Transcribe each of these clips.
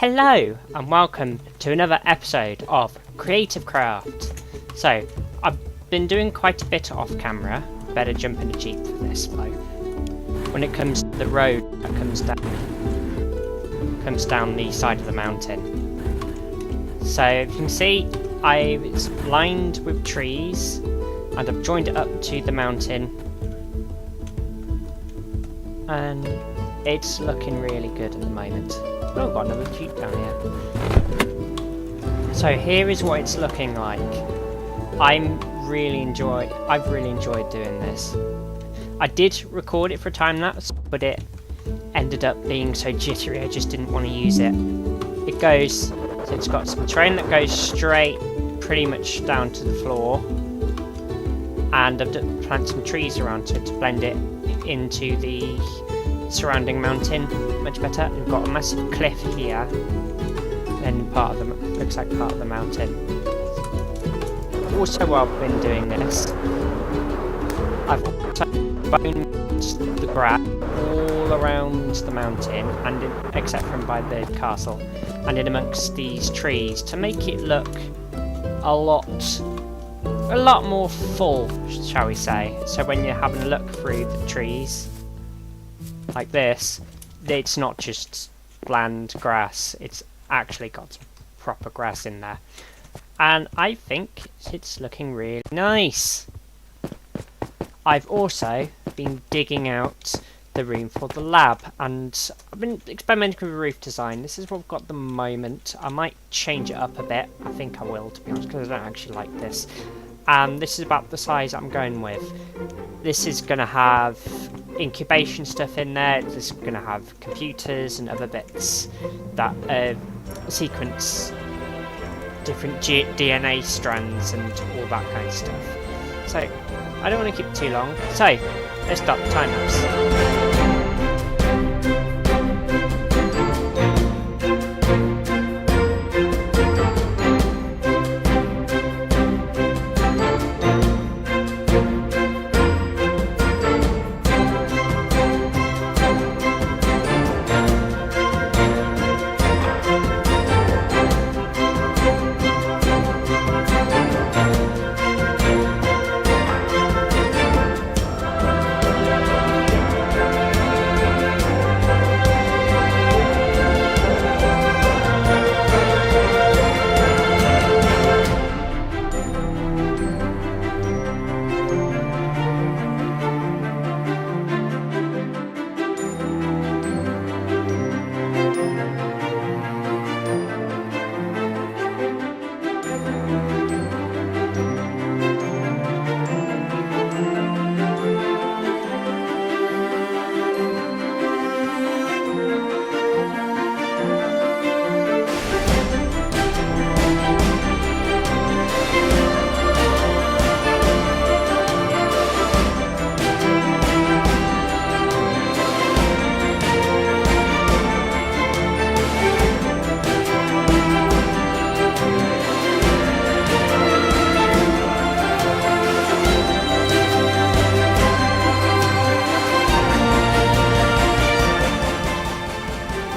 Hello and welcome to another episode of Creative Craft. So, I've been doing quite a bit off camera. Better jump in a jeep for this though. When it comes to the road that comes down the side of the mountain. So you can see it's lined with trees and I've joined it up to the mountain and it's looking really good at the moment. Oh, I've got another jeep down here. So here is what it's looking like. I've really enjoyed doing this. I did record it for a time lapse, but it ended up being so jittery I just didn't want to use it. It's got some terrain that goes straight pretty much down to the floor, and I've planted some trees around it to blend it into the surrounding mountain much better. We've got a massive cliff here, and looks like part of the mountain. Also, while I've been doing this, I've also boned the grass all around the mountain, and except from by the castle, and in amongst these trees to make it look a lot more full, shall we say. So when you're having a look through the trees like this, it's not just bland grass, it's actually got some proper grass in there. And I think it's looking really nice. I've also been digging out the room for the lab, and I've been experimenting with roof design. This is what I've got at the moment. I might change it up a bit. I think I will, to be honest, because I don't actually like this. This is about the size I'm going with. This is going to have incubation stuff in there. This is going to have computers and other bits that sequence different DNA strands and all that kind of stuff. So, I don't want to keep it too long. So, let's start the time lapse.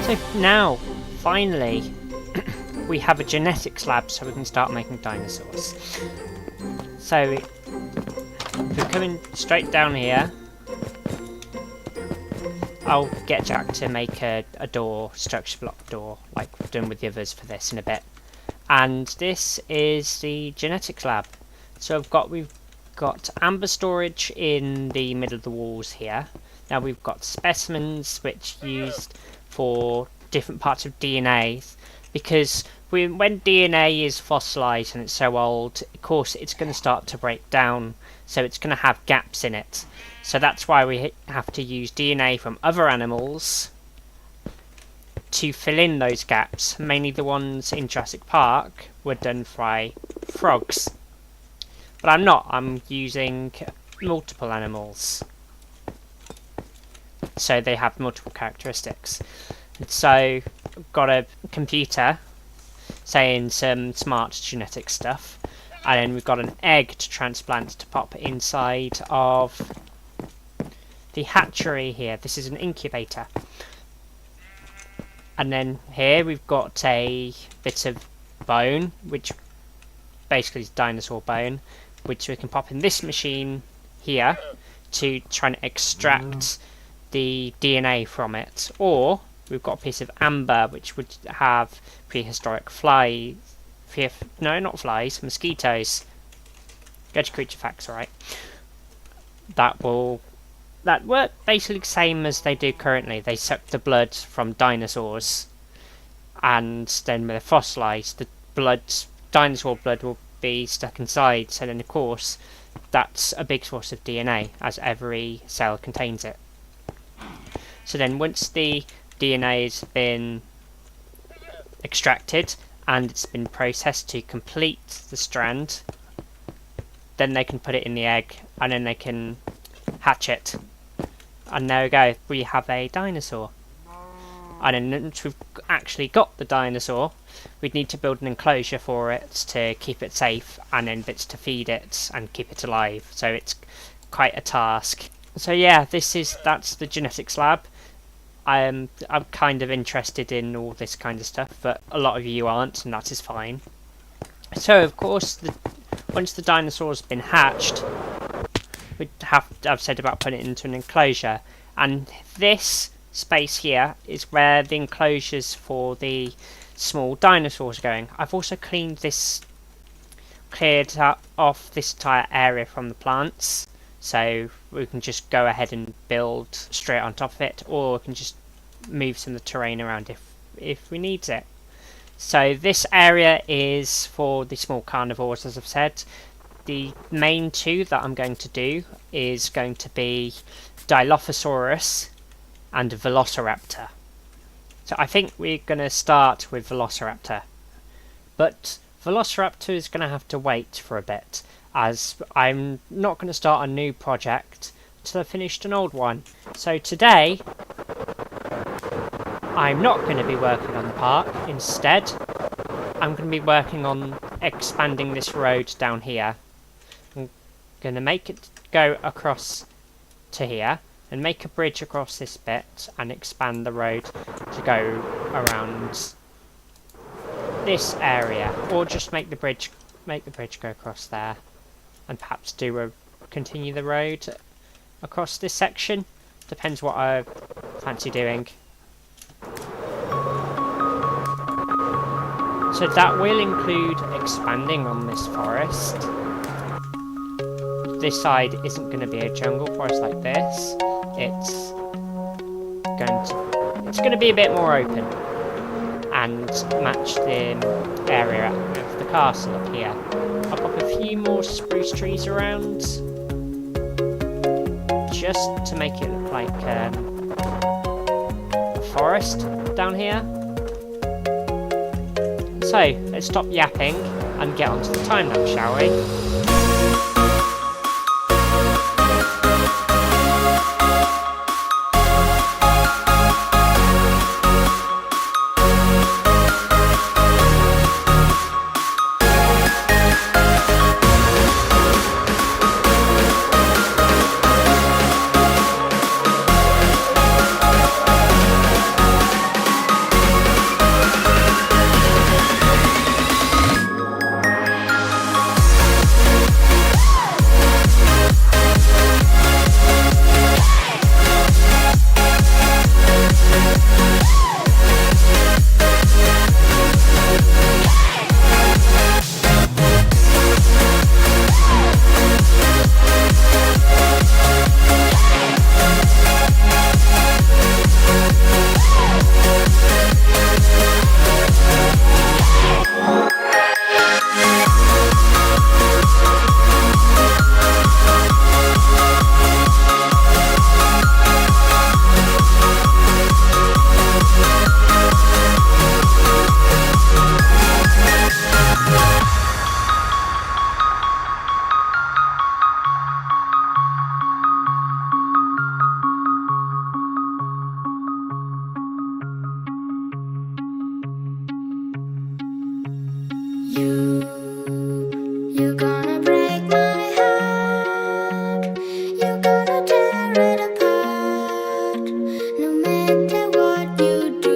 So now, finally, we have a genetics lab so we can start making dinosaurs. So, we're coming straight down here. I'll get Jack to make a door, structure block door, like we've done with the others for this in a bit. And this is the genetics lab. So we've got amber storage in the middle of the walls here. Now we've got specimens which used for different parts of DNA, because when DNA is fossilized and it's so old, of course it's going to start to break down, so it's going to have gaps in it. So that's why we have to use DNA from other animals to fill in those gaps. Mainly the ones in Jurassic Park were done by frogs, but I'm using multiple animals, so they have multiple characteristics. And so I've got a computer saying some smart genetic stuff, and then we've got an egg to transplant to pop inside of the hatchery here. This is an incubator. And then here we've got a bit of bone, which basically is dinosaur bone, which we can pop in this machine here to try and extract the DNA from it. Or we've got a piece of amber, which would have prehistoric flies. No, not flies, mosquitoes. Get your creature facts right. That work basically the same as they do currently. They suck the blood from dinosaurs, and then when they're fossilized, the dinosaur blood will be stuck inside. So then, of course, that's a big source of DNA, as every cell contains it. So then, once the DNA has been extracted and it's been processed to complete the strand, then they can put it in the egg, and then they can hatch it. And there we go, we have a dinosaur. And then once we've actually got the dinosaur, we'd need to build an enclosure for it to keep it safe, and then bits to feed it and keep it alive. So it's quite a task. So yeah, that's the genetics lab. I'm kind of interested in all this kind of stuff, but a lot of you aren't, and that is fine. So of course, once the dinosaur's been hatched, I've said about putting it into an enclosure, and this space here is where the enclosures for the small dinosaurs are going. I've also cleared off this entire area from the plants, so we can just go ahead and build straight on top of it, or we can just move some of the terrain around if we need it. So this area is for the small carnivores, as I've said. The main two that I'm going to do is going to be Dilophosaurus and Velociraptor. So I think we're going to start with Velociraptor. But Velociraptor is going to have to wait for a bit, as I'm not going to start a new project until I've finished an old one. So today, I'm not going to be working on the park. Instead, I'm going to be working on expanding this road down here. I'm going to make it go across to here, and make a bridge across this bit, and expand the road to go around this area, or just make the bridge go across there, and perhaps continue the road across this section. Depends what I fancy doing. So that will include expanding on this forest. This side isn't going to be a jungle forest like this. It's going to be a bit more open and match the area of the castle up here. I'll pop a few more spruce trees around, just to make it look like a forest down here. So let's stop yapping and get onto the time lapse, shall we? You're gonna break my heart. You're gonna tear it apart. No matter what you do.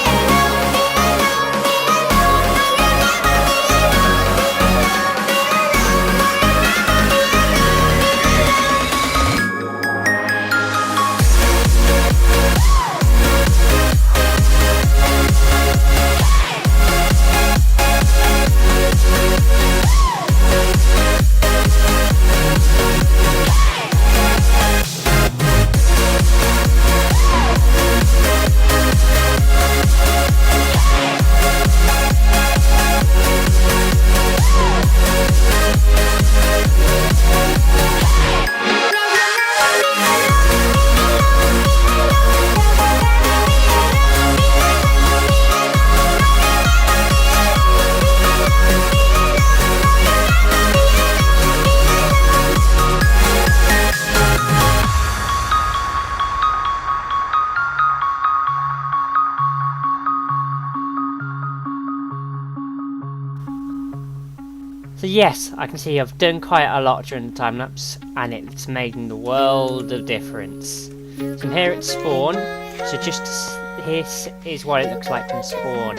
So yes, I can see I've done quite a lot during the time lapse, and it's making the world of difference. So I'm here at spawn, so here is what it looks like from spawn.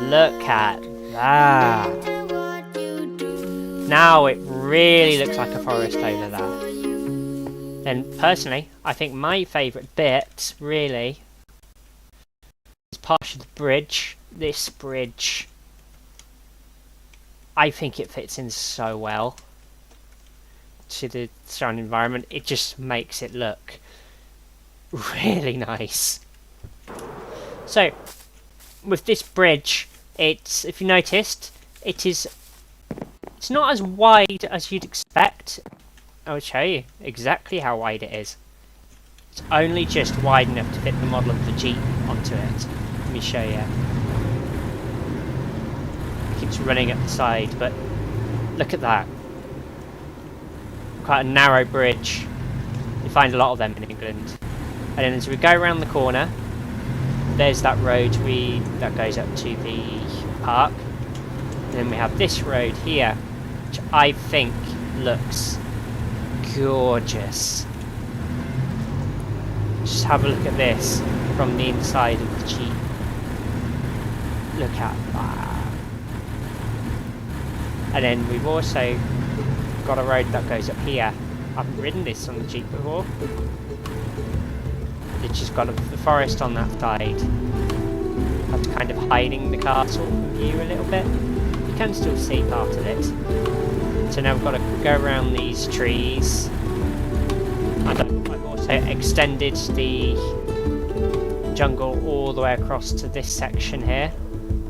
Look at that! Now it really looks like a forest over there. And personally, I think my favourite bit, really, is part of the bridge. This bridge, I think it fits in so well to the surrounding environment. It just makes it look really nice. So, with this bridge, if you noticed, it's not as wide as you'd expect. I'll show you exactly how wide it is. It's only just wide enough to fit the model of the Jeep onto it. Let me show you. It keeps running up the side, but look at that. Quite a narrow bridge. You find a lot of them in England. And then as we go around the corner, there's that road that goes up to the park. And then we have this road here, which I think looks gorgeous. Just have a look at this from the inside of the Jeep. Look at that. And then we've also got a road that goes up here. I haven't ridden this on the Jeep before. It's just got the forest on that side. That's kind of hiding the castle from view a little bit. You can still see part of it. So now we've got to go around these trees. And I've also extended the jungle all the way across to this section here,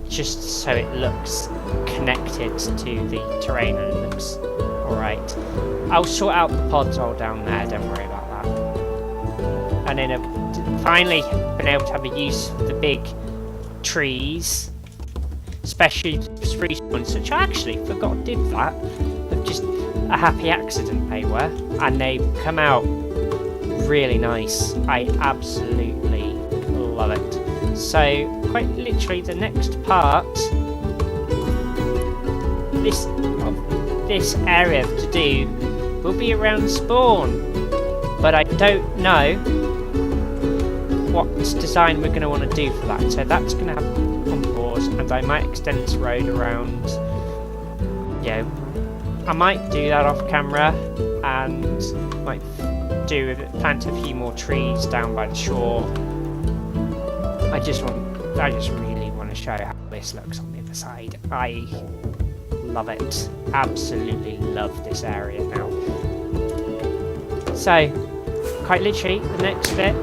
just so it looks connected to the terrain and it looks alright. I'll sort out the pods all down there, don't worry about that. And then I've finally been able to have a use for the big trees, especially the spruce ones, which I actually forgot did that. Just a happy accident they were, and they come out really nice. I absolutely love it. So quite literally the next part this area to do will be around spawn, but I don't know what design we're going to want to do for that, so that's going to have on pause, and I might extend this road around. I might do that off camera and might plant a few more trees down by the shore. I just really want to show how this looks on the other side. I love it. Absolutely love this area now. So, quite literally, the next bit,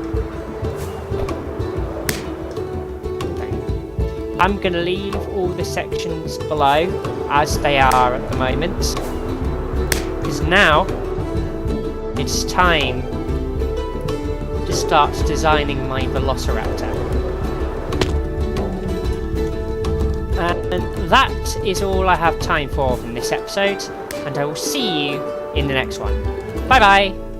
I'm going to leave all the sections below as they are at the moment, because now it's time to start designing my Velociraptor. And that is all I have time for from this episode, and I will see you in the next one. Bye bye!